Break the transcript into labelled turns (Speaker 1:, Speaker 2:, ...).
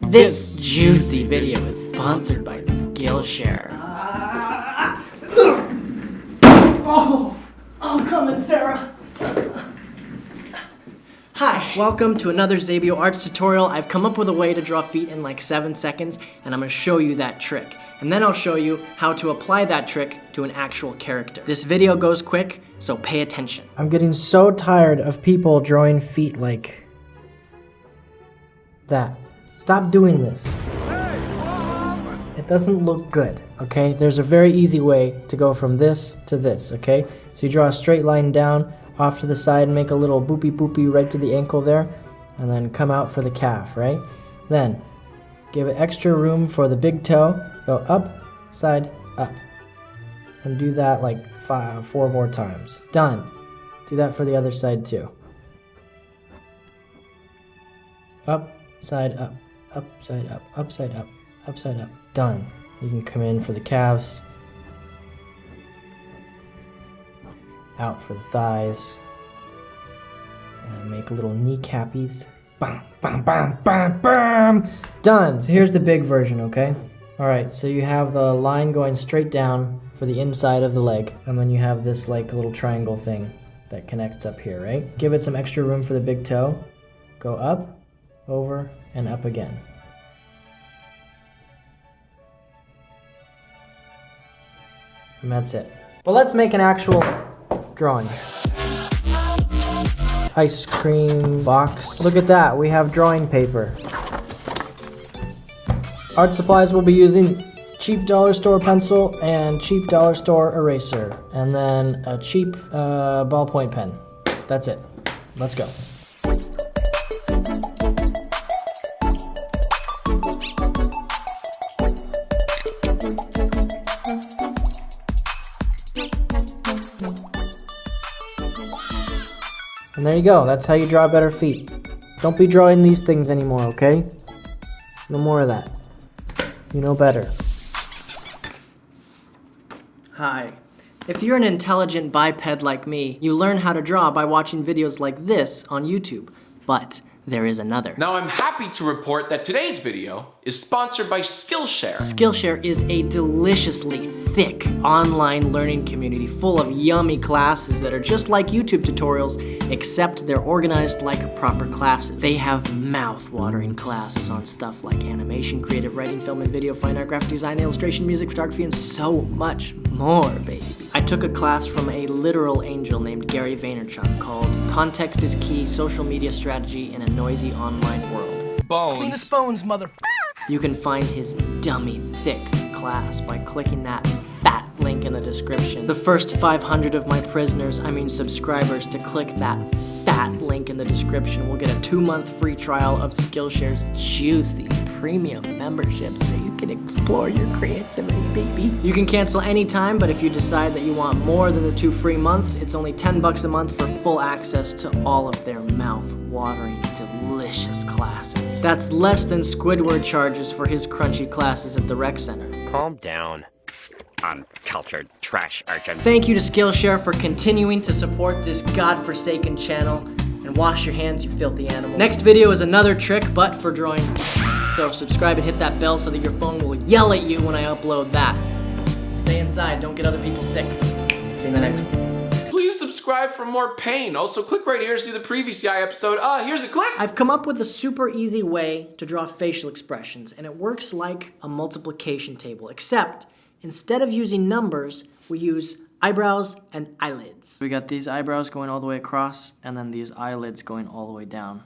Speaker 1: This juicy video is sponsored by Skillshare.
Speaker 2: Oh, I'm coming, Sarah.
Speaker 1: Hi, welcome to another Xabio arts tutorial. I've come up with a way to draw feet in like 7 seconds, and I'm gonna show you that trick. And then I'll show you how to apply that trick to an actual character. This video goes quick, so pay attention. I'm getting so tired of people drawing feet like that. Stop doing this. It doesn't look good, okay? There's a very easy way to go from this to this, okay? So you draw a straight line down, off to the side, and make a little boopy boopy right to the ankle there, and then come out for the calf, right? Then, give it extra room for the big toe, go up, side, up. And do that like 4 more times. Done. Do that for the other side too. Up, side, up, side, up, side, up, side, up. Done. You can come in for the calves. Out for the thighs. And make little kneecappies. Bam, bam, bam, bam, bam. Done. So here's the big version, okay? Alright, so you have the line going straight down for the inside of the leg. And then you have this like little triangle thing that connects up here, right? Give it some extra room for the big toe. Go up, over, and up again. And that's it. But let's make an actual drawing. Ice cream box. Look at that, we have drawing paper. Art supplies, we'll be using cheap dollar store pencil and cheap dollar store eraser. And then a cheap ballpoint pen. That's it. Let's go. And there you go, that's how you draw better feet. Don't be drawing these things anymore, okay? No more of that. You know better. Hi. If you're an intelligent biped like me, you learn how to draw by watching videos like this on YouTube. But there is another.
Speaker 3: Now I'm happy to report that today's video is sponsored by Skillshare.
Speaker 1: Skillshare is a deliciously thick online learning community full of yummy classes that are just like YouTube tutorials, except they're organized like proper classes. They have mouth-watering classes on stuff like animation, creative writing, film and video, fine art, graphic design, illustration, music, photography, and so much more, baby. I took a class from a literal angel named Gary Vaynerchuk called Context is Key, Social Media Strategy in a Noisy Online World.
Speaker 3: Bones.
Speaker 2: Clean the spoons, mother.
Speaker 1: You can find his dummy thick class by clicking that fat link in the description. The first 500 of my subscribers to click that fat link in the description will get a 2-month free trial of Skillshare's juicy premium membership so you can explore your creativity, baby. You can cancel anytime, but if you decide that you want more than the 2 free months, it's only $10 a month for full access to all of their mouth-watering, delicious classes. That's less than Squidward charges for his crunchy classes at the rec center.
Speaker 4: Calm down, uncultured trash urchin.
Speaker 1: Thank you to Skillshare for continuing to support this godforsaken channel, and wash your hands, you filthy animal. Next video is another trick, but for drawing. So subscribe and hit that bell so that your phone will yell at you when I upload that. Stay inside, don't get other people sick. See you in the next one.
Speaker 3: Please subscribe for more pain. Also, click right here to see the previous EI episode. Here's a clip.
Speaker 1: I've come up with a super easy way to draw facial expressions, and it works like a multiplication table, except instead of using numbers, we use eyebrows and eyelids. We got these eyebrows going all the way across, and then these eyelids going all the way down.